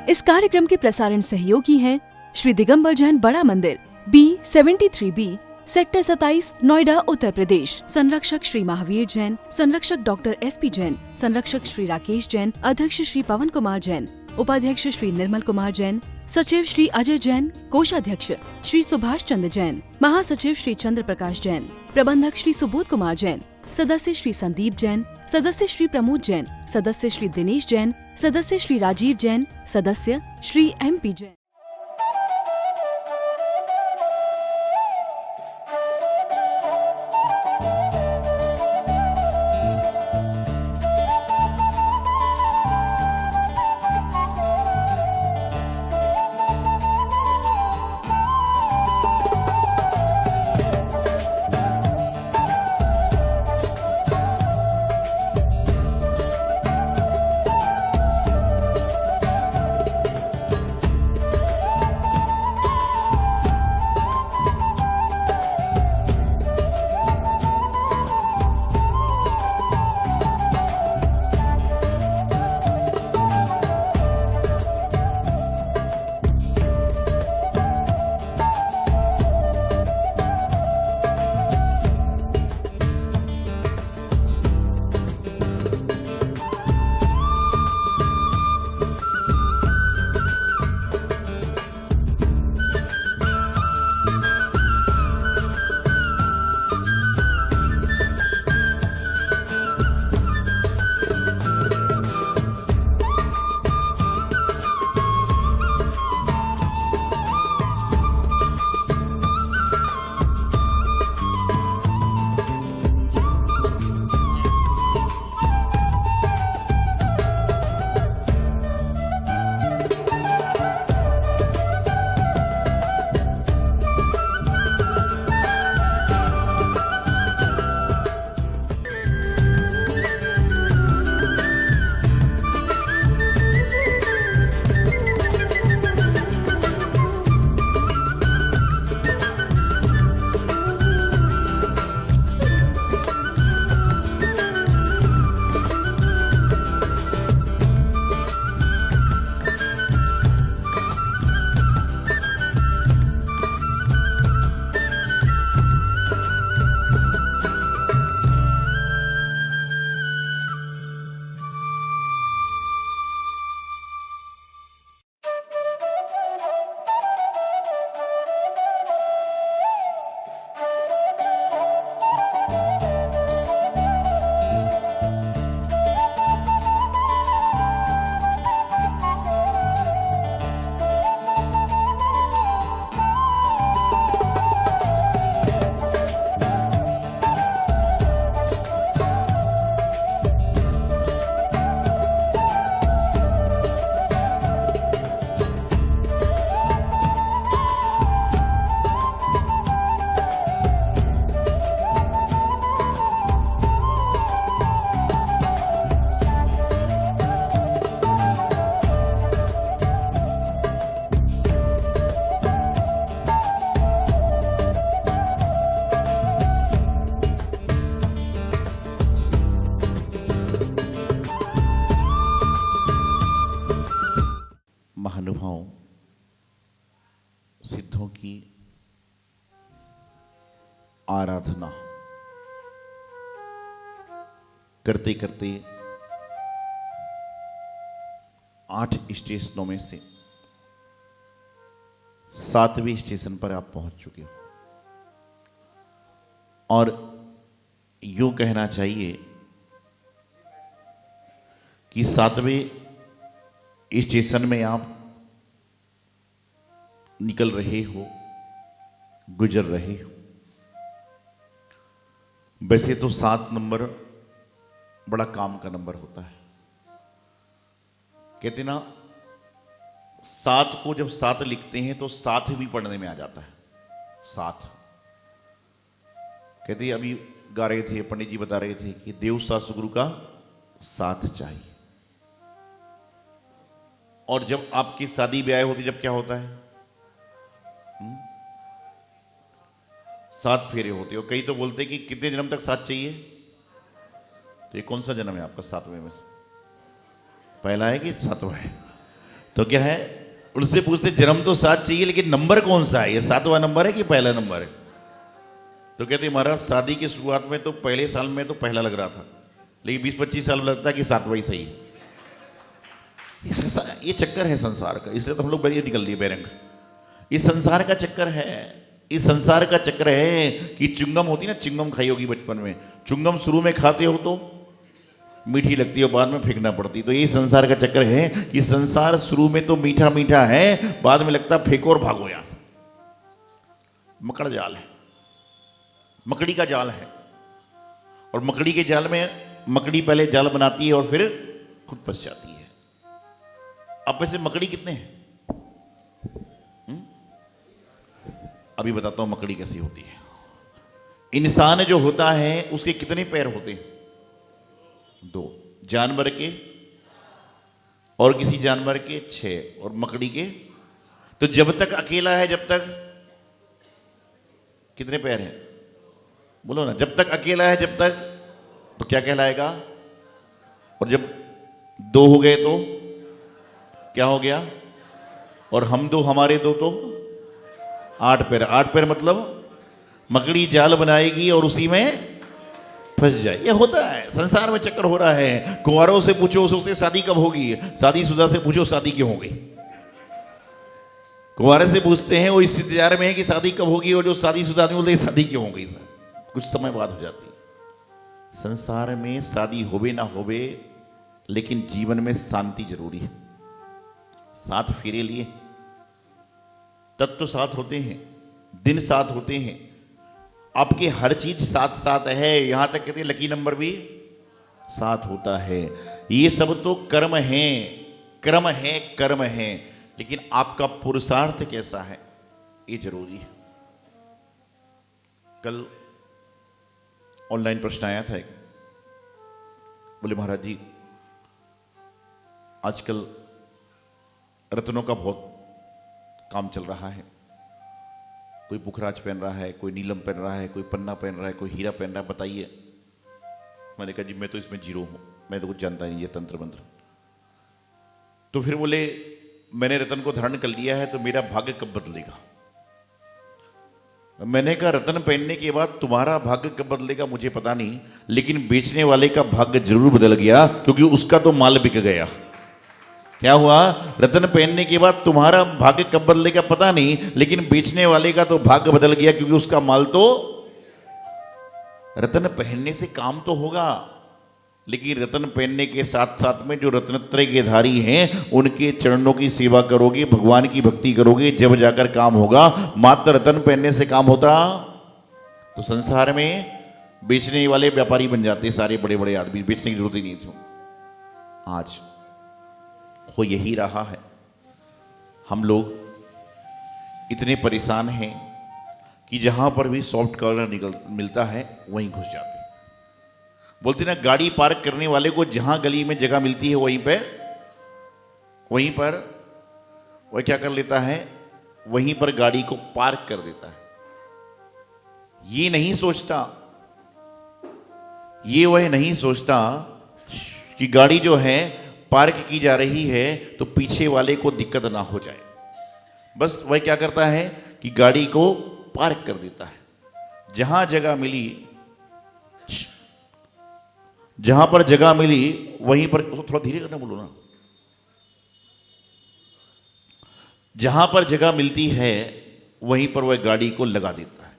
इस कार्यक्रम के प्रसारण सहयोगी हैं श्री दिगंबर जैन बड़ा मंदिर, B73B, सेक्टर 27, नोएडा, उत्तर प्रदेश। संरक्षक श्री महावीर जैन, संरक्षक डॉक्टर SP जैन, संरक्षक श्री राकेश जैन, अध्यक्ष श्री पवन कुमार जैन, उपाध्यक्ष श्री निर्मल कुमार जैन, सचिव श्री अजय जैन, कोषाध्यक्ष श्री सुभाष चंद्र जैन, महासचिव श्री चंद्र प्रकाश जैन, प्रबंधक श्री सुबोध कुमार जैन, सदस्य श्री संदीप जैन, सदस्य श्री प्रमोद जैन, सदस्य श्री दिनेश जैन, सदस्य श्री राजीव जैन, सदस्य श्री MP जैन। महानुभाव सिद्धों की आराधना करते करते 8 स्टेशनों में से 7वें स्टेशन पर आप पहुंच चुके हो और यूं कहना चाहिए कि 7वें स्टेशन में आप निकल रहे हो, गुजर रहे हो। वैसे तो 7 नंबर बड़ा काम का नंबर होता है। कहते ना 7 को जब 7 लिखते हैं तो 7 भी पढ़ने में आ जाता है। 7 कहते अभी गा रहे थे, पंडित जी बता रहे थे कि देव सास गुरु का साथ चाहिए। और जब आपकी शादी ब्याह होती जब क्या होता है? 7 फेरे होते। और कई तो बोलते हैं कि कितने जन्म तक साथ चाहिए। तो ये कौन सा जन्म है आपका 7वें में से? पहला है कि 7वां है? तो क्या है, उनसे पूछते जन्म तो 7 चाहिए लेकिन नंबर कौन सा है, ये 7वां नंबर है कि पहला नंबर है? तो कहते महाराज शादी की शुरुआत में तो पहले साल में तो पहला लग रहा था, लेकिन 20-25 साल में लगता है कि 7वां ही सही है। ये चक्कर है संसार का, इसलिए तो हम लोग बड़ी निकल दिए बेरंग। इस संसार का चक्कर है, इस संसार का चक्कर है कि चुंगम होती ना, चुंगम खाई होगी बचपन में, चुंगम शुरू में खाते हो तो मीठी लगती है, बाद में फेंकना पड़ती। तो यही संसार का चक्कर है कि संसार शुरू में तो मीठा मीठा है, बाद में लगता फेंको और भागो यहां से। मकड़ जाल है, मकड़ी का जाल है, और मकड़ी के जाल में मकड़ी पहले जाल बनाती है और फिर खुद फंस जाती है। अब वैसे मकड़ी कितने हैं? अभी बताता हूं मकड़ी कैसी होती है। इंसान जो होता है उसके कितने पैर होते हैं? 2। जानवर के और किसी जानवर के 6, और मकड़ी के। तो जब तक अकेला है, जब तक कितने पैर हैं? बोलो ना, जब तक अकेला है, जब तक तो क्या कहलाएगा? और जब 2 हो गए तो क्या हो गया? और हम 2, हमारे 2 तो 8 पैर। 8 पैर मतलब मकड़ी जाल बनाएगी और उसी में फंस जाए। ये होता है संसार में, चक्कर हो रहा है। कुंवारों से पूछो सोचते शादी कब होगी, शादीशुदा से पूछो शादी क्यों हो गई। कुंवारे से पूछते हैं वो इस इंतजार में है कि शादी कब होगी, और जो शादीशुदा आदमी बोलते शादी क्यों हो गई, कुछ समय बाद हो जाती। संसार में शादी होवे ना होवे, लेकिन जीवन में शांति जरूरी है। 7 फेरे लिए, तत्व साथ होते हैं, दिन साथ होते हैं, आपके हर चीज साथ साथ है। यहां तक कहते हैं लकी नंबर भी साथ होता है। ये सब तो कर्म है, कर्म है, कर्म है, लेकिन आपका पुरुषार्थ कैसा है ये जरूरी है। कल ऑनलाइन प्रश्न आया था, बोले महाराज जी आजकल रत्नों का बहुत काम चल रहा है, कोई पुखराज पहन रहा है, कोई नीलम पहन रहा है, कोई पन्ना पहन रहा है, कोई हीरा पहन रहा है, बताइए। मैंने कहा जी मैं तो इसमें जीरो हूं, मैं तो कुछ जानता नहीं ये तंत्र मंत्र। तो फिर बोले मैंने रत्न को धारण कर लिया है तो मेरा भाग्य कब बदलेगा? मैंने कहा रत्न पहनने के बाद तुम्हारा भाग्य कब बदलेगा मुझे पता नहीं, लेकिन बेचने वाले का भाग्य जरूर बदल गया, क्योंकि उसका तो माल बिक गया। क्या हुआ? रत्न पहनने के बाद तुम्हारा भाग्य कब बदलेगा पता नहीं, लेकिन बेचने वाले का तो भाग्य बदल गया, क्योंकि उसका माल तो। रत्न पहनने से काम तो होगा, लेकिन रत्न पहनने के साथ साथ में जो रत्नत्रय के धारी हैं उनके चरणों की सेवा करोगे, भगवान की भक्ति करोगे, जब जाकर काम होगा। मात्र रत्न पहनने से काम होता तो संसार में बेचने वाले व्यापारी बन जाते सारे बड़े बड़े आदमी, बेचने की जरूरत ही नहीं थी। आज हो यही रहा है, हम लोग इतने परेशान हैं कि जहां पर भी सॉफ्ट कॉर्नर मिलता है वहीं घुस जाते हैं। बोलते ना गाड़ी पार्क करने वाले को जहां गली में जगह मिलती है वहीं पर वह क्या कर लेता है, वहीं पर गाड़ी को पार्क कर देता है। ये नहीं सोचता, ये वह नहीं सोचता कि गाड़ी जो है पार्क की जा रही है तो पीछे वाले को दिक्कत ना हो जाए। बस वह क्या करता है कि गाड़ी को पार्क कर देता है। जहां जगह मिली, जहां पर जगह मिली वहीं पर, थोड़ा धीरे करना बोलो ना, जहां पर जगह मिलती है वहीं पर वह गाड़ी को लगा देता है।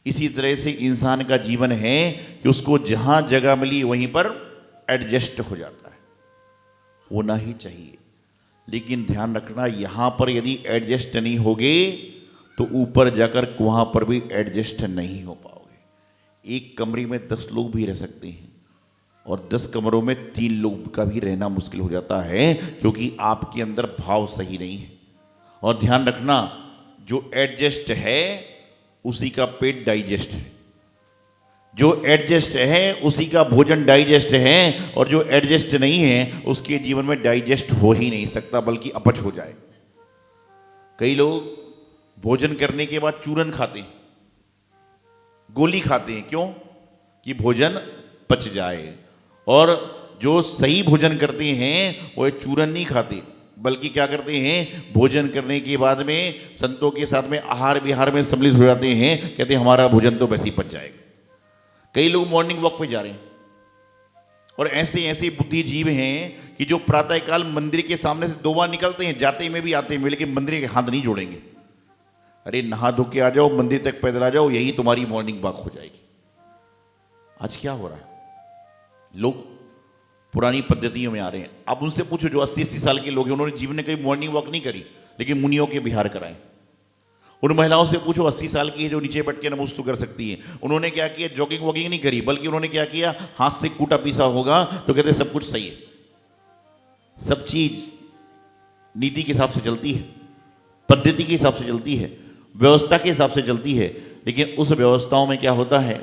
इसी तरह से इंसान का जीवन है कि उसको जहां जगह मिली वहीं पर एडजस्ट हो जाता है, होना ही चाहिए। लेकिन ध्यान रखना, यहां पर यदि एडजस्ट नहीं होगे तो ऊपर जाकर वहां पर भी एडजस्ट नहीं हो पाओगे। एक कमरे में 10 लोग भी रह सकते हैं और 10 कमरों में 3 लोग का भी रहना मुश्किल हो जाता है, क्योंकि आपके अंदर भाव सही नहीं है। और ध्यान रखना, जो एडजस्ट है उसी का पेट डाइजेस्ट है, जो एडजस्ट है उसी का भोजन डाइजेस्ट है, और जो एडजस्ट नहीं है उसके जीवन में डाइजेस्ट हो ही नहीं सकता, बल्कि अपच हो जाए। कई लोग भोजन करने के बाद चूरन खाते हैं, गोली खाते हैं, क्यों? कि भोजन पच जाए। और जो सही भोजन करते हैं वो चूरन नहीं खाते, बल्कि क्या करते हैं, भोजन करने के बाद में संतों के साथ में आहार विहार में सम्मिलित हो जाते हैं, कहते हैं हमारा भोजन तो वैसे ही पच जाएगा। कई लोग मॉर्निंग वॉक पे जा रहे हैं और ऐसे ऐसे बुद्धिजीव हैं कि जो प्रातःकाल मंदिर के सामने से 2 बार निकलते हैं, जाते में भी आते में, लेकिन मंदिर के हाथ नहीं जोड़ेंगे। अरे नहा धो के आ जाओ, मंदिर तक पैदल आ जाओ, यही तुम्हारी मॉर्निंग वॉक हो जाएगी। आज क्या हो रहा है, लोग पुरानी पद्धतियों में आ रहे हैं। आप उनसे पूछो जो 80-80 साल के लोग हैं, उन्होंने जीवन में कभी मॉर्निंग वॉक नहीं करी, लेकिन मुनियों के विहार कराए। उन महिलाओं से पूछो 80 साल की है जो नीचे बैठ के नमस्तु कर सकती हैं, उन्होंने क्या किया, जॉगिंग वॉकिंग नहीं करी, बल्कि उन्होंने क्या किया, हाथ से कूटा पीसा होगा तो कहते सब कुछ सही है। सब चीज नीति के हिसाब से चलती है, पद्धति के हिसाब से चलती है, व्यवस्था के हिसाब से चलती है, लेकिन उस व्यवस्थाओं में क्या होता है,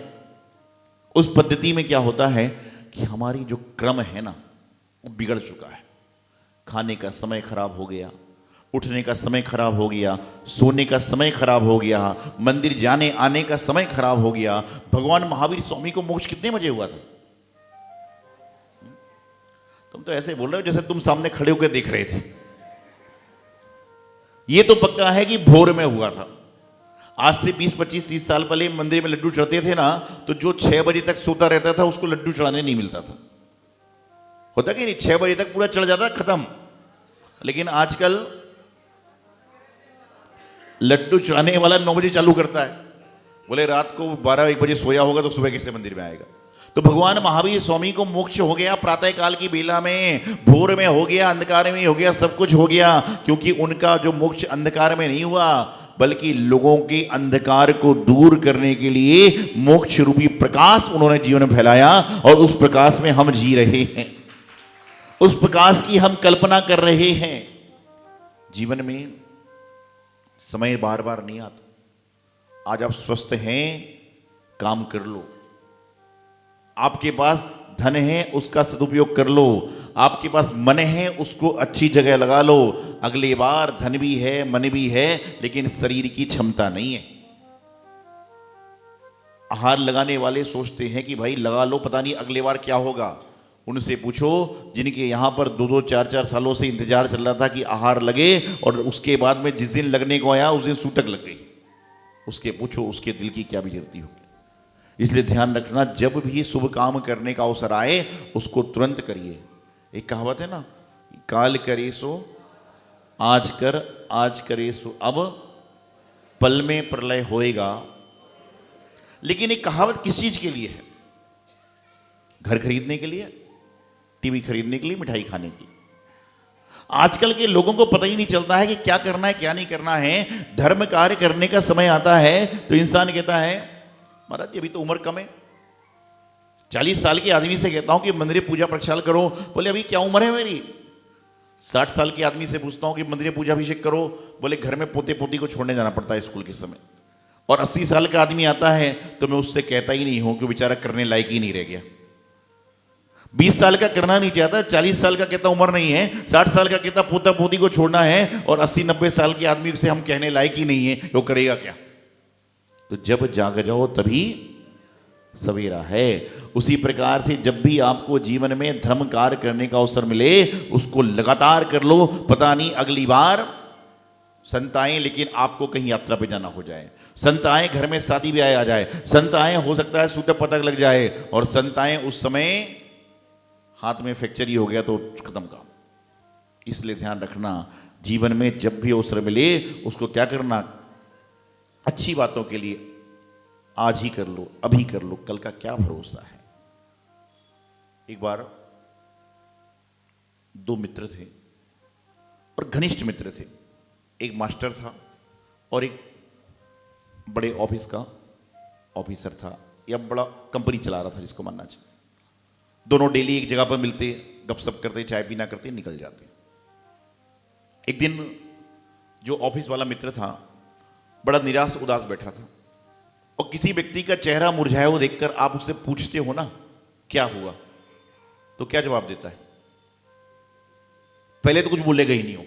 उस पद्धति में क्या होता है कि हमारी जो क्रम है ना वो बिगड़ चुका है। खाने का समय खराब हो गया, उठने का समय खराब हो गया, सोने का समय खराब हो गया, मंदिर जाने आने का समय खराब हो गया। भगवान महावीर स्वामी को मोक्ष कितने बजे हुआ था? तुम तो ऐसे बोल रहे हो जैसे तुम सामने खड़े होकर देख रहे थे। ये तो पक्का है कि भोर में हुआ था। आज से 20, 25, 30 साल पहले मंदिर में लड्डू चढ़ते थे ना, तो जो 6 बजे तक सोता रहता था उसको लड्डू चढ़ाने नहीं मिलता था। होता कि नहीं, 6 बजे तक पूरा चढ़ जाता, खत्म। लेकिन आजकल लड्डू चढ़ाने वाला 9 बजे चालू करता है, बोले रात को 12-1 बजे सोया होगा तो सुबह किससे मंदिर में आएगा। तो भगवान महावीर स्वामी को मोक्ष हो गया प्रातः काल की बेला में, भोर में हो गया, अंधकार में हो गया, सब कुछ हो गया, क्योंकि उनका जो मोक्ष अंधकार में नहीं हुआ, बल्कि लोगों के अंधकार को दूर करने के लिए मोक्ष रूपी प्रकाश उन्होंने जीवन में फैलाया, और उस प्रकाश में हम जी रहे हैं, उस प्रकाश की हम कल्पना कर रहे हैं। जीवन में समय बार बार नहीं आता। आज आप स्वस्थ हैं, काम कर लो। आपके पास धन है, उसका सदुपयोग कर लो। आपके पास मन है, उसको अच्छी जगह लगा लो। अगली बार धन भी है, मन भी है, लेकिन शरीर की क्षमता नहीं है। आहार लगाने वाले सोचते हैं कि भाई लगा लो, पता नहीं अगली बार क्या होगा। उनसे पूछो जिनके यहाँ पर 2-2, 4-4 सालों से इंतजार चल रहा था कि आहार लगे, और उसके बाद में जिस दिन लगने को आया उस दिन सूतक लग गई, उसके पूछो उसके दिल की क्या गुजरती होगी। इसलिए ध्यान रखना, जब भी शुभ काम करने का अवसर आए उसको तुरंत करिए। एक कहावत है ना, काल करे सो आज कर, आज करे सो अब, पल में प्रलय होएगा। लेकिन एक कहावत किस चीज के लिए है? घर खरीदने के लिए, टीवी खरीदने के लिए, मिठाई खाने के लिए। आजकल के लोगों को पता ही नहीं चलता है कि क्या करना है क्या नहीं करना है। धर्म कार्य करने का समय आता है तो इंसान कहता है महाराज जी अभी तो उम्र कम है। 40 साल के आदमी से कहता हूं कि मंदिर पूजा प्रक्षाल करो, बोले अभी क्या उम्र है मेरी। 60 साल के आदमी से पूछता हूं कि मंदिर पूजा अभिषेक करो, बोले घर में पोते पोती को छोड़ने जाना पड़ता है स्कूल के समय। और 80 साल का आदमी आता है तो मैं उससे कहता ही नहीं हूं कि बेचारा करने लायक ही नहीं रह गया। 20 साल का करना नहीं चाहता, 40 साल का कहता उम्र नहीं है, 60 साल का कहता पोता पोती को छोड़ना है, और 80-90 साल के आदमी से हम कहने लायक ही नहीं है, वो करेगा क्या। तो जब जाग जाओ तभी सवेरा है। उसी प्रकार से जब भी आपको जीवन में धर्म कार्य करने का अवसर मिले उसको लगातार कर लो। पता नहीं अगली बार संत आए लेकिन आपको कहीं यात्रा पे जाना हो जाए, संत आए घर में शादी ब्याह आ जाए, संत आए हो सकता है सूतक पतक लग जाए, और संत आए उस समय हाथ में फ्रैक्चर ही हो गया तो खत्म काम। इसलिए ध्यान रखना, जीवन में जब भी अवसर मिले उसको क्या करना, अच्छी बातों के लिए आज ही कर लो, अभी कर लो, कल का क्या भरोसा है। एक बार 2 मित्र थे और घनिष्ठ मित्र थे। एक मास्टर था और एक बड़े ऑफिस का ऑफिसर था, या बड़ा कंपनी चला रहा था जिसको मानना चाहिए। दोनों डेली एक जगह पर मिलते, गपशप करते, चाय पीना करते, निकल जाते। एक दिन जो ऑफिस वाला मित्र था बड़ा निराश उदास बैठा था, और किसी व्यक्ति का चेहरा मुरझाया हुआ देखकर आप उससे पूछते हो ना क्या हुआ, तो क्या जवाब देता है? पहले तो कुछ बोलेगा ही नहीं हो।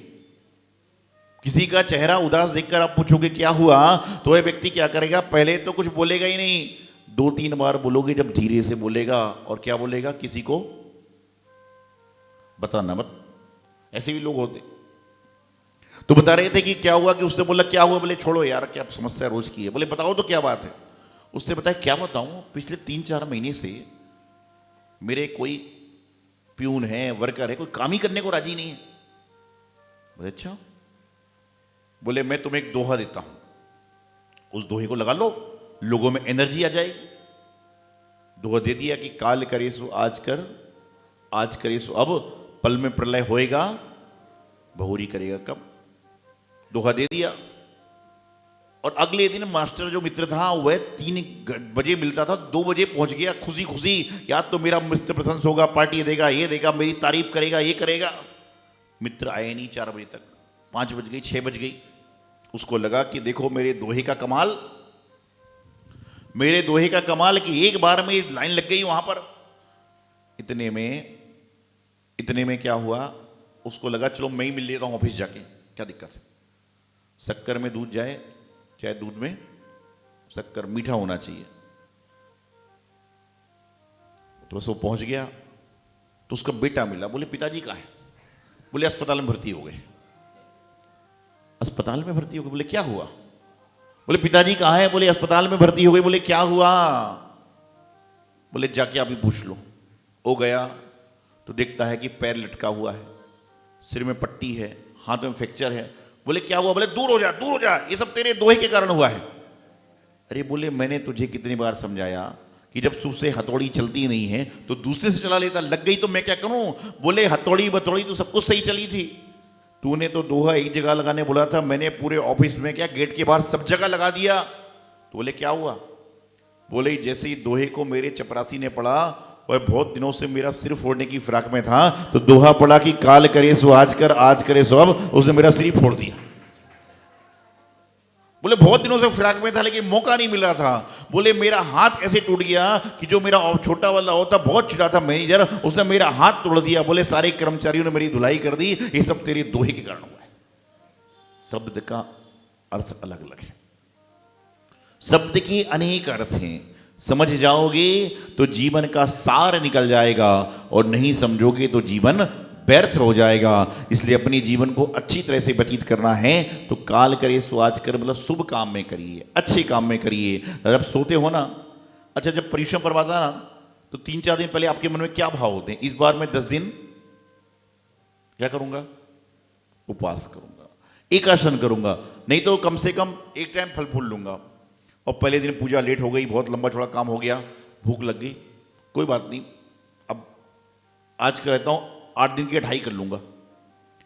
किसी का चेहरा उदास देखकर आप पूछोगे क्या हुआ, तो वह व्यक्ति क्या करेगा? पहले तो कुछ बोलेगा ही नहीं, 2-3 बार बोलोगे, जब धीरे से बोलेगा। और क्या बोलेगा? किसी को बताना मत। ऐसे भी लोग होते, तो बता रहे थे कि क्या हुआ, कि उसने बोला क्या हुआ, बोले छोड़ो यार क्या समस्या रोज की है, बोले बताओ तो क्या बात है। उसने बताया क्या बताऊं, पिछले 3-4 महीने से मेरे कोई प्यून है, वर्कर है, कोई काम ही करने को राजी नहीं है। बोले अच्छा। बोले मैं तुम्हें एक दोहा देता हूं, उस दोहे को लगा लो, लोगों में एनर्जी आ जाएगी। दोहा दे दिया कि काल करे सो आज कर, आज करे सो अब, पल में प्रलय होएगा, बहुरी करेगा कब। दोहा दे दिया। और अगले दिन मास्टर जो मित्र था वह 3 बजे मिलता था, 2 बजे पहुंच गया खुशी खुशी, या तो मेरा मित्र प्रशंस होगा, पार्टी देगा, ये देगा, मेरी तारीफ करेगा, ये करेगा। मित्र आए नहीं 4 बजे तक, 5 बज गई, 6 बज गई। उसको लगा कि देखो मेरे दोहे का कमाल, मेरे दोहे का कमाल कि एक बार में लाइन लग गई वहां पर। इतने में क्या हुआ, उसको लगा चलो मैं ही मिल लेता हूं ऑफिस जाके, क्या दिक्कत है। शक्कर में दूध जाए, चाहे दूध में शक्कर, मीठा होना चाहिए। तो बस वो पहुंच गया, तो उसका बेटा मिला। बोले पिताजी कहाँ है? बोले अस्पताल में भर्ती हो गए। अस्पताल में भर्ती हो गए? बोले क्या हुआ? बोले पिताजी कहाँ है? बोले अस्पताल में भर्ती हो गए। बोले क्या हुआ? बोले जाके आप ही पूछ लो। वो गया तो देखता है कि पैर लटका हुआ है, सिर में पट्टी है, हाथ में फ्रैक्चर है। बोले क्या हुआ? बोले दूर हो जा, दूर हो जा, ये सब तेरे दोहे के कारण हुआ है। अरे बोले मैंने तुझे कितनी बार समझाया कि जब सुबह से हथौड़ी चलती नहीं है तो दूसरे से चला लेता, लग गई तो मैं क्या करूं? बोले हथौड़ी बथौड़ी तो सब कुछ सही चली थी, तूने तो दोहा एक जगह लगाने बोला था, मैंने पूरे ऑफिस में क्या गेट के बाहर सब जगह लगा दिया। तो बोले क्या हुआ? बोले जैसे ही दोहे को मेरे चपरासी ने पढ़ा, वह बहुत दिनों से मेरा सिर फोड़ने की फिराक में था, तो दोहा पढ़ा कि काल करे सो आज कर, आज करे सो अब, उसने मेरा सिर ही फोड़ दिया। बोले बहुत दिनों से फिराक में था लेकिन मौका नहीं मिल रहा था। बोले मेरा हाथ ऐसे टूट गया कि जो मेरा छोटा वाला होता बहुत छोटा था मैनेजर, उसने मेरा हाथ तोड़ दिया। बोले सारे कर्मचारियों ने मेरी धुलाई कर दी, ये सब तेरे दोहे के कारण हुआ है। शब्द का अर्थ अलग अलग है, शब्द के अनेक अर्थ हैं। समझ जाओगे तो जीवन का सार निकल जाएगा, और नहीं समझोगे तो जीवन व्यर्थ हो जाएगा। इसलिए अपने जीवन को अच्छी तरह से व्यतीत करना है तो काल करे सो आज कर, मतलब शुभ काम में करिए, अच्छे काम में करिए। जब सोते हो ना, अच्छा जब परिश्रम पर्व आता ना, तो 3-4 दिन पहले आपके मन में क्या भाव होते हैं? इस बार मैं 10 दिन क्या करूंगा? उपवास करूंगा, एकासन करूंगा, नहीं तो कम से कम एक टाइम फल फूल लूंगा। और पहले दिन पूजा लेट हो गई, बहुत लंबा चौड़ा काम हो गया, भूख लग गई, कोई बात नहीं, अब आज का रहता हूं 8 दिन की 2.5 कर लूंगा।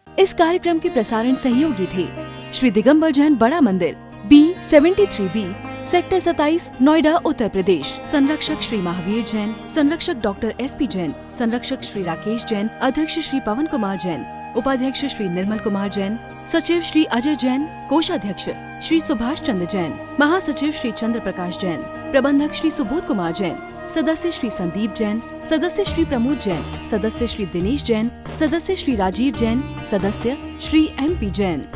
इस कार्यक्रम के प्रसारण सहयोगी थे श्री दिगंबर जैन बड़ा मंदिर, B73B, सेक्टर 27, नोएडा, उत्तर प्रदेश। संरक्षक श्री महावीर जैन, संरक्षक डॉक्टर SP जैन, संरक्षक श्री राकेश जैन, अध्यक्ष श्री पवन कुमार जैन, उपाध्यक्ष श्री निर्मल कुमार जैन, सचिव श्री अजय जैन, कोषाध्यक्ष श्री सुभाष चंद्र जैन, महासचिव श्री चंद्र प्रकाश जैन, प्रबंधक श्री सुबोध कुमार जैन, सदस्य श्री संदीप जैन, सदस्य श्री प्रमोद जैन, सदस्य श्री दिनेश जैन, सदस्य श्री राजीव जैन, सदस्य श्री MP जैन।